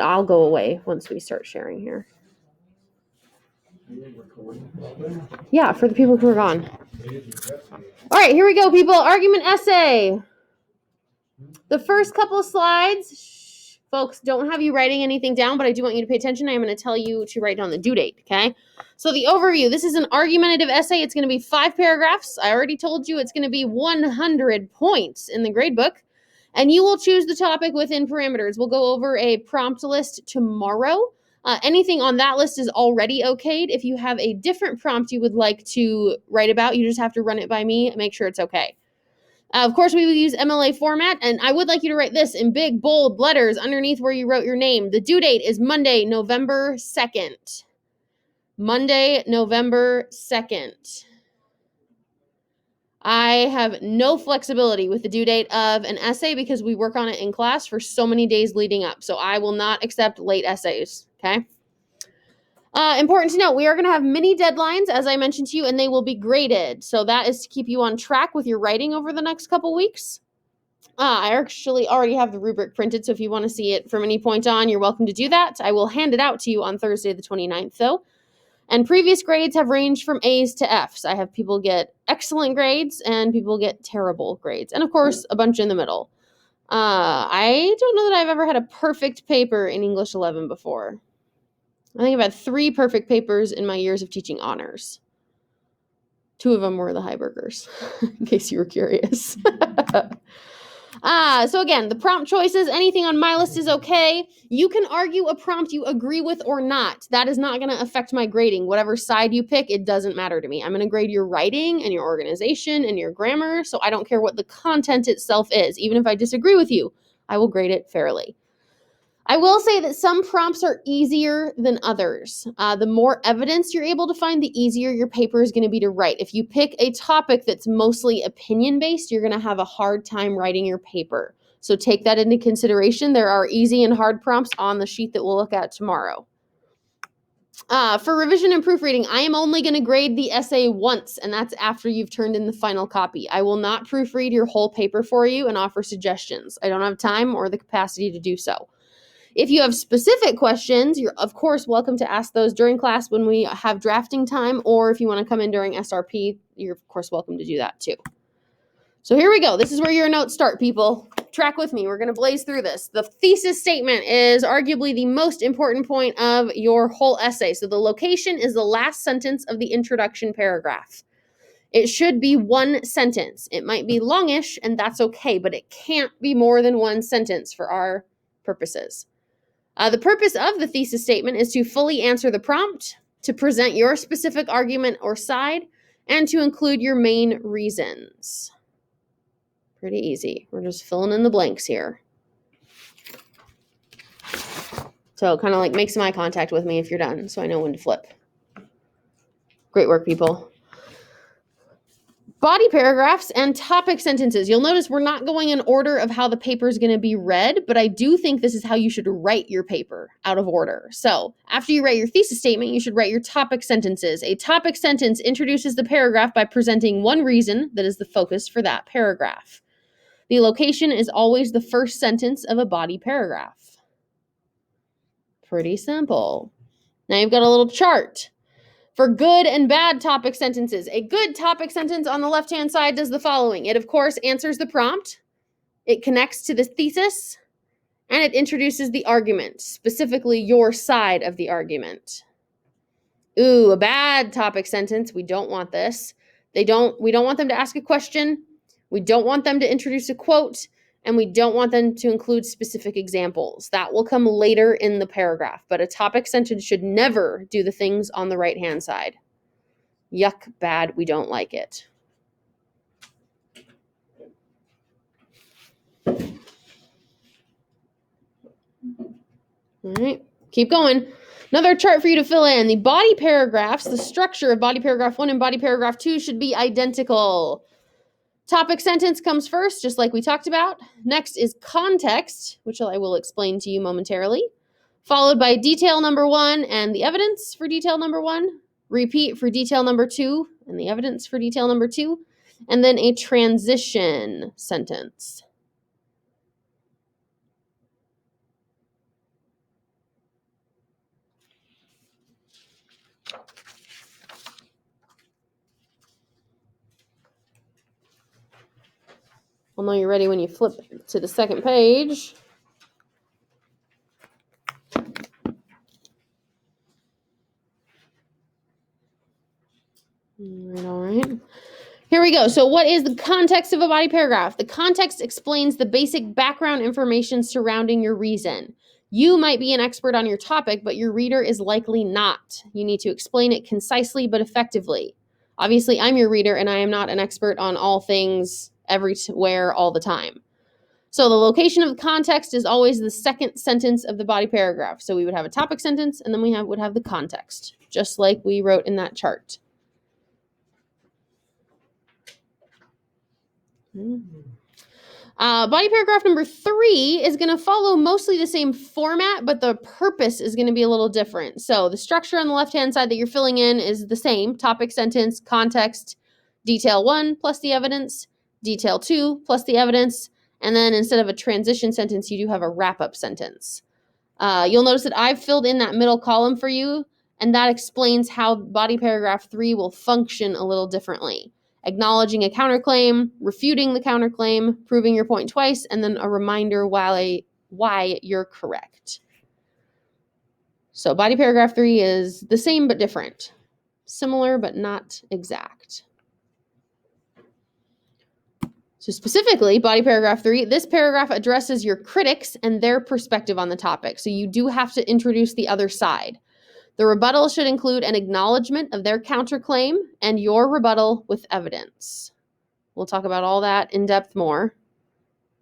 I'll go away once we start sharing here. Yeah, for the people who are gone. All right, here we go, people. Argument essay. The first couple of slides, folks, don't have you writing anything down, but I do want you to pay attention. I am going to tell you to write down the due date, okay? So the overview, this is an argumentative essay. It's going to be 5 paragraphs. I already told you it's going to be 100 points in the grade book. And you will choose the topic within parameters. We'll go over a prompt list tomorrow. Anything on that list is already okayed. If you have a different prompt you would like to write about, you just have to run it by me and make sure it's okay. Of course, we will use MLA format, and I would like you to write this in big, bold letters underneath where you wrote your name. The due date is Monday, November 2nd. Monday, November 2nd. I have no flexibility with the due date of an essay because we work on it in class for so many days leading up. So I will not accept late essays, okay? Important to note, we are going to have mini deadlines, as I mentioned to you, and they will be graded. So that is to keep you on track with your writing over the next couple weeks. I actually already have the rubric printed, so if you want to see it from any point on, you're welcome to do that. I will hand it out to you on Thursday the 29th, though. And previous grades have ranged from A's to F's. I have people get excellent grades and people get terrible grades. And of course, a bunch in the middle. I don't know that I've ever had a perfect paper in English 11 before. I think I've had 3 perfect papers in my years of teaching honors. 2 of them were the Heibergers, in case you were curious. So again, the prompt choices, anything on my list is okay. You can argue a prompt you agree with or not. That is not going to affect my grading. Whatever side you pick, it doesn't matter to me. I'm going to grade your writing and your organization and your grammar, so I don't care what the content itself is. Even if I disagree with you, I will grade it fairly. I will say that some prompts are easier than others. The more evidence you're able to find, the easier your paper is going to be to write. If you pick a topic that's mostly opinion-based, you're going to have a hard time writing your paper. So take that into consideration. There are easy and hard prompts on the sheet that we'll look at tomorrow. For revision and proofreading, I am only going to grade the essay once, and that's after you've turned in the final copy. I will not proofread your whole paper for you and offer suggestions. I don't have time or the capacity to do so. If you have specific questions, you're of course welcome to ask those during class when we have drafting time, or if you want to come in during SRP, you're of course welcome to do that too. So here we go. This is where your notes start, people. Track with me. We're going to blaze through this. The thesis statement is arguably the most important point of your whole essay. So the location is the last sentence of the introduction paragraph. It should be 1 sentence. It might be longish, and that's okay, but it can't be more than 1 sentence for our purposes. The purpose of the thesis statement is to fully answer the prompt, to present your specific argument or side, and to include your main reasons. Pretty easy. We're just filling in the blanks here. So kind of like make some eye contact with me if you're done, so I know when to flip. Great work, people. Body paragraphs and topic sentences. You'll notice we're not going in order of how the paper is going to be read, but I do think this is how you should write your paper, out of order. So after you write your thesis statement, you should write your topic sentences. A topic sentence introduces the paragraph by presenting one reason that is the focus for that paragraph. The location is always the first sentence of a body paragraph. Pretty simple. Now you've got a little chart. For good and bad topic sentences, a good topic sentence on the left-hand side does the following. It, of course, answers the prompt, it connects to the thesis, and it introduces the argument, specifically your side of the argument. Ooh, a bad topic sentence. We don't want this. We don't want them to ask a question. We don't want them to introduce a quote. And we don't want them to include specific examples. That will come later in the paragraph, but a topic sentence should never do the things on the right-hand side. Yuck, bad, we don't like it. All right, keep going. Another chart for you to fill in. The body paragraphs, the structure of body paragraph 1 and body paragraph 2 should be identical. Topic sentence comes first, just like we talked about. Next is context, which I will explain to you momentarily, followed by detail number 1 and the evidence for detail number 1, repeat for detail number 2 and the evidence for detail number 2, and then a transition sentence. I'll know you're ready when you flip to the second page. All right. Here we go. So what is the context of a body paragraph? The context explains the basic background information surrounding your reason. You might be an expert on your topic, but your reader is likely not. You need to explain it concisely but effectively. Obviously, I'm your reader, and I am not an expert on all things, everywhere, all the time. So the location of the context is always the second sentence of the body paragraph. So we would have a topic sentence, and then we would have the context, just like we wrote in that chart. Body paragraph number 3 is going to follow mostly the same format, but the purpose is going to be a little different. So the structure on the left-hand side that you're filling in is the same. Topic sentence, context, detail 1 plus the evidence, detail 2 plus the evidence, and then instead of a transition sentence, you do have a wrap-up sentence. You'll notice that I've filled in that middle column for you, and that explains how body paragraph 3 will function a little differently. Acknowledging a counterclaim, refuting the counterclaim, proving your point twice, and then a reminder why you're correct. So body paragraph 3 is the same but different. Similar but not exact. So specifically, body paragraph 3, this paragraph addresses your critics and their perspective on the topic. So you do have to introduce the other side. The rebuttal should include an acknowledgement of their counterclaim and your rebuttal with evidence. We'll talk about all that in depth more,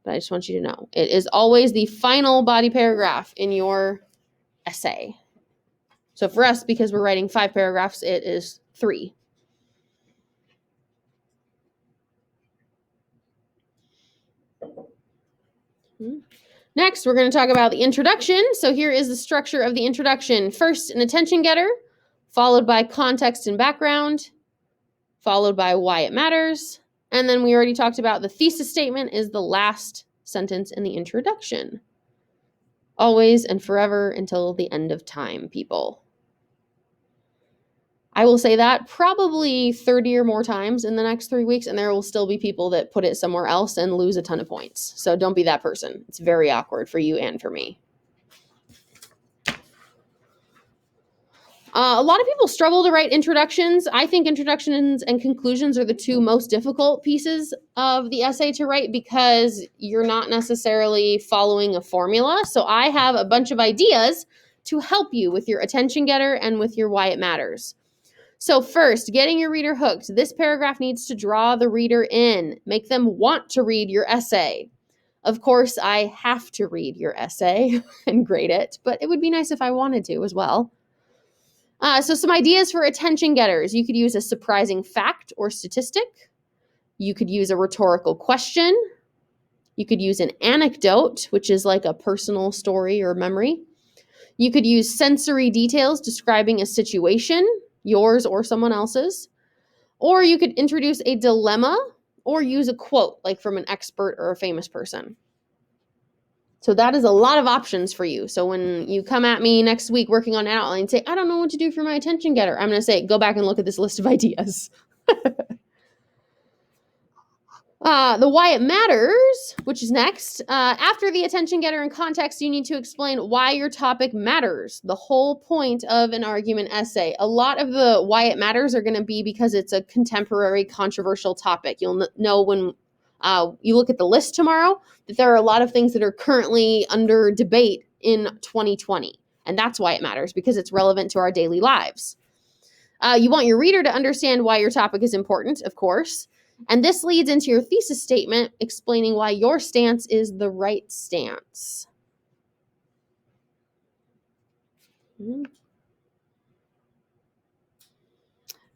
but I just want you to know. It is always the final body paragraph in your essay. So for us, because we're writing 5 paragraphs, it is 3. Next, we're going to talk about the introduction. So here is the structure of the introduction. First, an attention getter, followed by context and background, followed by why it matters. And then we already talked about the thesis statement is the last sentence in the introduction. Always and forever until the end of time, people. I will say that probably 30 or more times in the next 3 weeks, and there will still be people that put it somewhere else and lose a ton of points. So don't be that person. It's very awkward for you and for me. A lot of people struggle to write introductions. I think introductions and conclusions are the 2 most difficult pieces of the essay to write because you're not necessarily following a formula. So I have a bunch of ideas to help you with your attention getter and with your why it matters. So first, getting your reader hooked. This paragraph needs to draw the reader in, make them want to read your essay. Of course, I have to read your essay and grade it, but it would be nice if I wanted to as well. So some ideas for attention getters. You could use a surprising fact or statistic. You could use a rhetorical question. You could use an anecdote, which is like a personal story or memory. You could use sensory details describing a situation, yours or someone else's. Or you could introduce a dilemma or use a quote, like from an expert or a famous person. So that is a lot of options for you. So when you come at me next week working on an outline and say, I don't know what to do for my attention getter, I'm going to say, go back and look at this list of ideas. The why it matters, which is next. After the attention getter and context, you need to explain why your topic matters. The whole point of an argument essay. A lot of the why it matters are going to be because it's a contemporary, controversial topic. You'll know when you look at the list tomorrow that there are a lot of things that are currently under debate in 2020. And that's why it matters, because it's relevant to our daily lives. You want your reader to understand why your topic is important, of course. And this leads into your thesis statement explaining why your stance is the right stance. And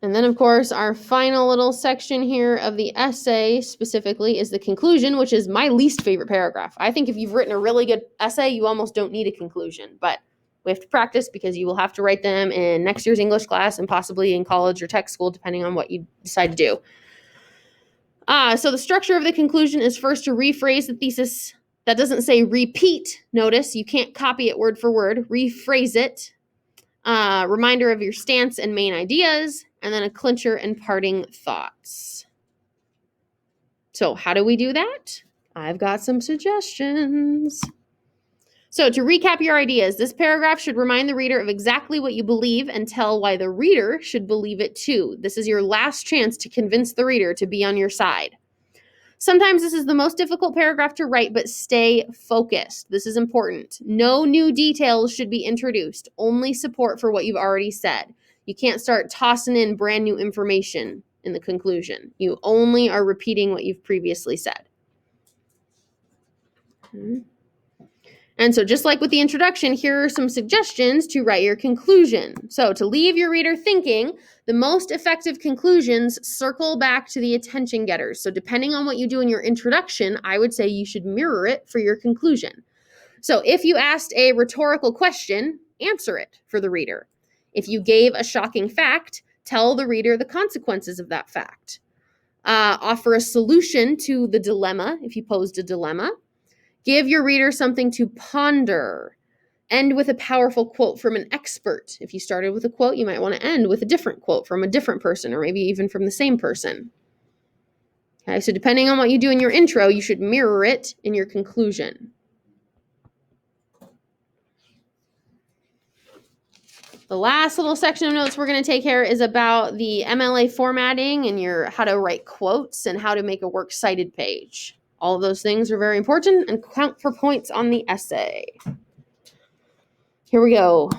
then, of course, our final little section here of the essay specifically is the conclusion, which is my least favorite paragraph. I think if you've written a really good essay, you almost don't need a conclusion. But we have to practice because you will have to write them in next year's English class and possibly in college or tech school, depending on what you decide to do. So the structure of the conclusion is first to rephrase the thesis. That doesn't say repeat. Notice you can't copy it word for word. Rephrase it. Reminder of your stance and main ideas, and then a clincher and parting thoughts. So how do we do that? I've got some suggestions. So to recap your ideas, this paragraph should remind the reader of exactly what you believe and tell why the reader should believe it too. This is your last chance to convince the reader to be on your side. Sometimes this is the most difficult paragraph to write, but stay focused. This is important. No new details should be introduced, only support for what you've already said. You can't start tossing in brand new information in the conclusion. You only are repeating what you've previously said. And so just like with the introduction, here are some suggestions to write your conclusion. So to leave your reader thinking, the most effective conclusions circle back to the attention getters. So depending on what you do in your introduction, I would say you should mirror it for your conclusion. So if you asked a rhetorical question, answer it for the reader. If you gave a shocking fact, tell the reader the consequences of that fact. Offer a solution to the dilemma if you posed a dilemma. Give your reader something to ponder. End with a powerful quote from an expert. If you started with a quote, you might want to end with a different quote from a different person, or maybe even from the same person. Okay, so depending on what you do in your intro, you should mirror it in your conclusion. The last little section of notes we're going to take here is about the MLA formatting and your how to write quotes and how to make a works cited page. All of those things are very important and count for points on the essay. Here we go.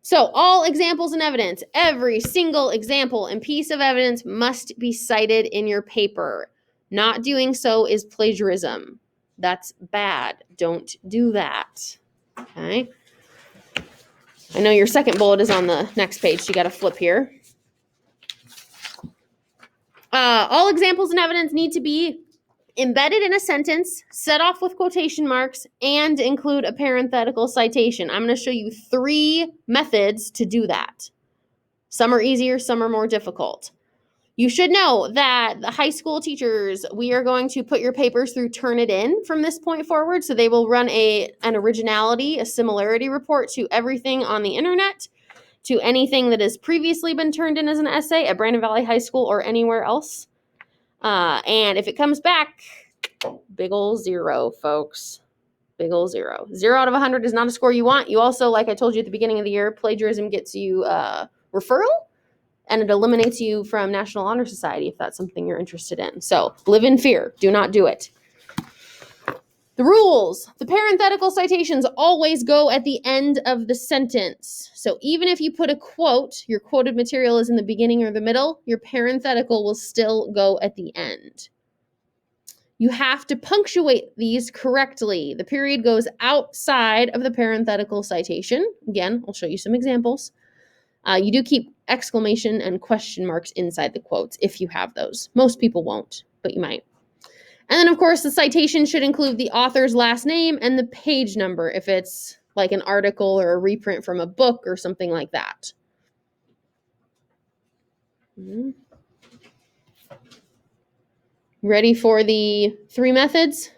So all examples and evidence, every single example and piece of evidence must be cited in your paper. Not doing so is plagiarism. That's bad. Don't do that. Okay. I know your second bullet is on the next page, so you got to flip here. All examples and evidence need to be embedded in a sentence, set off with quotation marks, and include a parenthetical citation. I'm going to show you 3 methods to do that. Some are easier, some are more difficult. You should know that the high school teachers, we are going to put your papers through Turnitin from this point forward. So they will run an originality, a similarity report to everything on the internet, to anything that has previously been turned in as an essay at Brandon Valley High School or anywhere else. And if it comes back, big ol' 0, folks. Big ol' 0. 0 out of 100 is not a score you want. You also, like I told you at the beginning of the year, plagiarism gets you referral, and it eliminates you from National Honor Society if that's something you're interested in. So live in fear. Do not do it. The rules. The parenthetical citations always go at the end of the sentence. So even if you put a quote, your quoted material is in the beginning or the middle, your parenthetical will still go at the end. You have to punctuate these correctly. The period goes outside of the parenthetical citation. Again, I'll show you some examples. You do keep exclamation and question marks inside the quotes if you have those. Most people won't, but you might. And then, of course, the citation should include the author's last name and the page number if it's like an article or a reprint from a book or something like that. Ready for the 3 methods?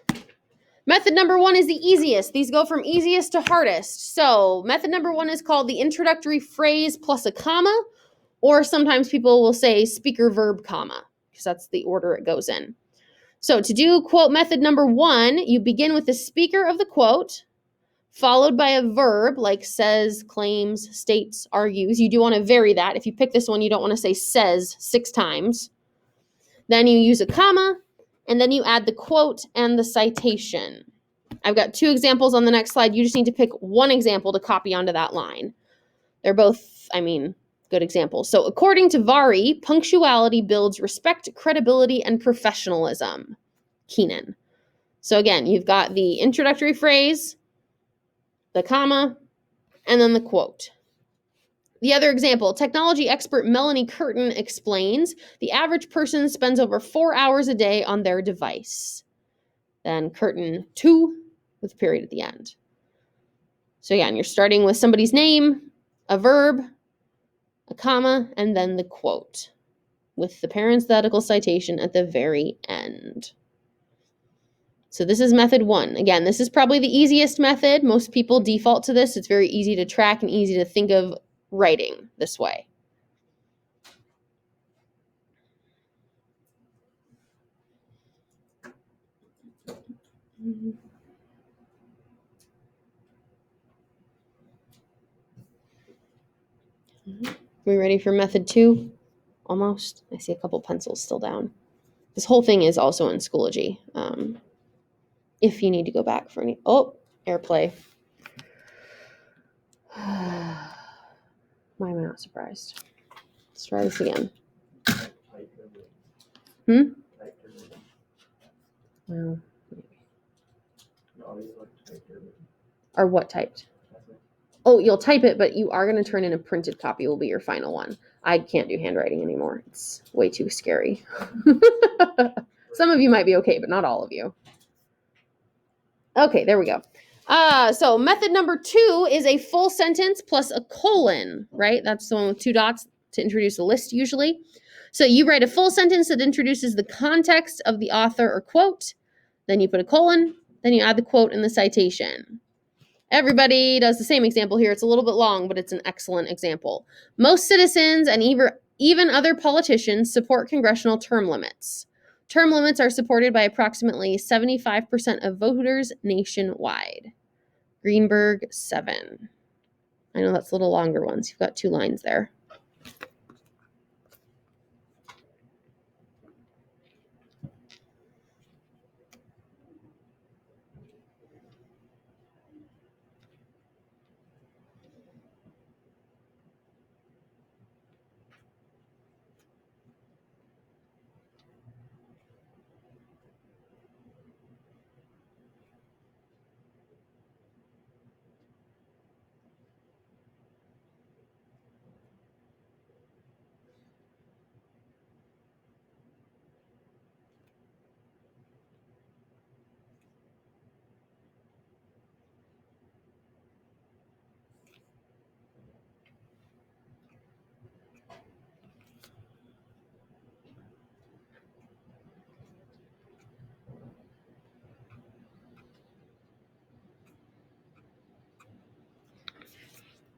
Method number 1 is the easiest. These go from easiest to hardest. So method number 1 is called the introductory phrase plus a comma, or sometimes people will say speaker verb comma, because that's the order it goes in. So to do quote method number 1, you begin with the speaker of the quote, followed by a verb like says, claims, states, argues. You do want to vary that. If you pick this one, you don't want to say says 6 times. Then you use a comma, and then you add the quote and the citation. I've got 2 examples on the next slide. You just need to pick one example to copy onto that line. They're both, good examples. So according to Vari, punctuality builds respect, credibility, and professionalism. Keenan. So again, you've got the introductory phrase, the comma, and then the quote. The other example, technology expert Melanie Curtin explains, the average person spends over 4 hours a day on their device. Then Curtin 2 with a period at the end. So again, you're starting with somebody's name, a verb, a comma, and then the quote with the parenthetical citation at the very end. So this is method 1. Again, this is probably the easiest method. Most people default to this. It's very easy to track and easy to think of writing this way. We ready for method 2? Almost. I see a couple pencils still down. This whole thing is also in Schoology. If you need to go back for any. Oh, AirPlay. Why am I not surprised? Let's try this again. Well, or what typed? Oh, you'll type it, but you are going to turn in a printed copy will be your final one. I can't do handwriting anymore. It's way too scary. Some of you might be okay, but not all of you. Okay, there we go. So method number 2 is a full sentence plus a colon, right? That's the one with 2 dots to introduce a list usually. So you write a full sentence that introduces the context of the author or quote, then you put a colon, then you add the quote and the citation. Everybody does the same example here. It's a little bit long, but it's an excellent example. Most citizens and even other politicians support congressional term limits. Term limits are supported by approximately 75% of voters nationwide. Greenberg, 7. I know that's a little longer ones. You've got 2 lines there.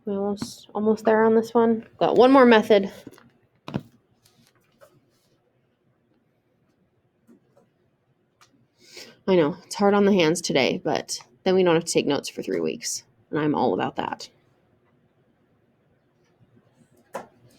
We're almost there on this one. Got one more method. I know, it's hard on the hands today, but then we don't have to take notes for 3 weeks, and I'm all about that.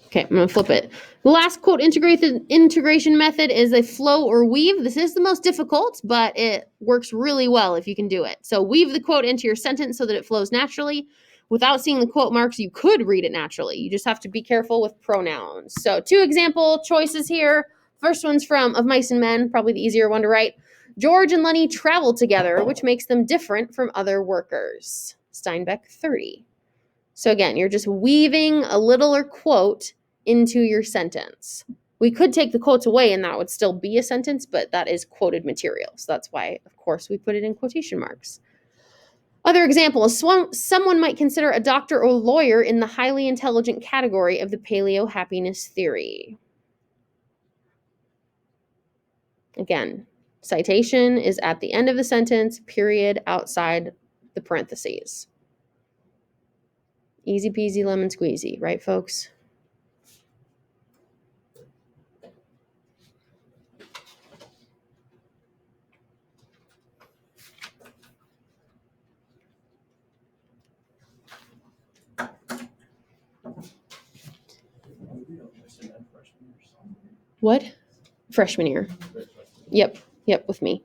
Okay, I'm going to flip it. The last quote integration method is a flow or weave. This is the most difficult, but it works really well if you can do it. So weave the quote into your sentence so that it flows naturally. Without seeing the quote marks, you could read it naturally. You just have to be careful with pronouns. So 2 example choices here. First one's from Of Mice and Men, probably the easier one to write. George and Lenny travel together, which makes them different from other workers. Steinbeck, 30. So again, you're just weaving a littler quote into your sentence. We could take the quotes away and that would still be a sentence, but that is quoted material. So that's why, of course, we put it in quotation marks. Other examples, someone might consider a doctor or lawyer in the highly intelligent category of the paleo happiness theory. Again, citation is at the end of the sentence, period, outside the parentheses. Easy peasy lemon squeezy, right, folks? What? Freshman year. Yep, with me.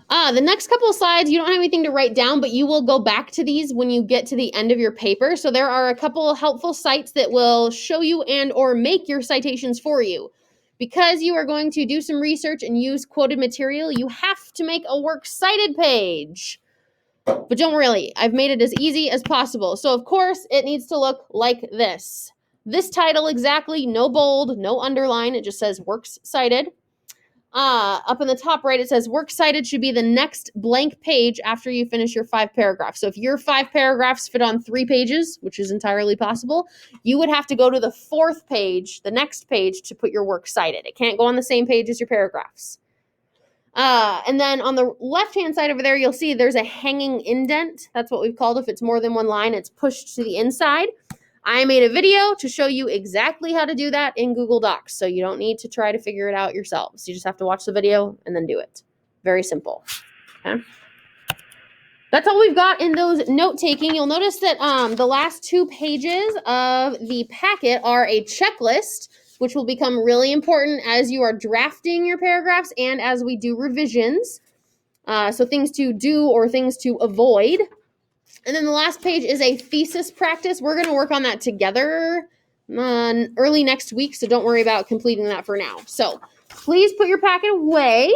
The next couple of slides, you don't have anything to write down, but you will go back to these when you get to the end of your paper. So there are a couple of helpful sites that will show you and or make your citations for you. Because you are going to do some research and use quoted material, you have to make a works cited page. But don't worry, I've made it as easy as possible. So of course, it needs to look like this. This title exactly, no bold, no underline, it just says works cited. Up in the top right, it says works cited should be the next blank page after you finish your 5 paragraphs. So if your 5 paragraphs fit on 3 pages, which is entirely possible, you would have to go to the 4th page, the next page, to put your works cited. It can't go on the same page as your paragraphs. And then on the left-hand side over there, you'll see there's a hanging indent. That's what we've called if it's more than one line, it's pushed to the inside. I made a video to show you exactly how to do that in Google Docs, so you don't need to try to figure it out yourselves. You just have to watch the video and then do it. Very simple. Okay. That's all we've got in those note-taking. You'll notice that the last 2 pages of the packet are a checklist, which will become really important as you are drafting your paragraphs and as we do revisions. So things to do or things to avoid. And then the last page is a thesis practice. We're going to work on that together early next week, so don't worry about completing that for now. So please put your packet away.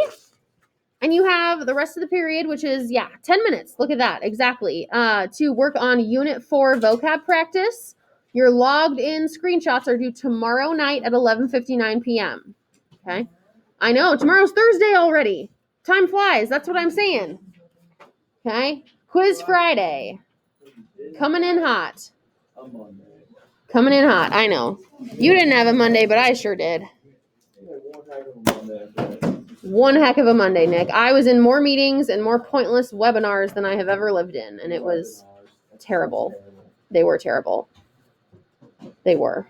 And you have the rest of the period, which is, 10 minutes. Look at that, exactly. To work on Unit 4 vocab practice. Your logged in screenshots are due tomorrow night at 11:59 p.m. Okay? I know, tomorrow's Thursday already. Time flies, that's what I'm saying. Okay? Quiz Friday. Coming in hot. Coming in hot, I know. You didn't have a Monday, but I sure did. One heck of a Monday, Nick. I was in more meetings and more pointless webinars than I have ever lived in, and it was terrible. They were terrible. They were.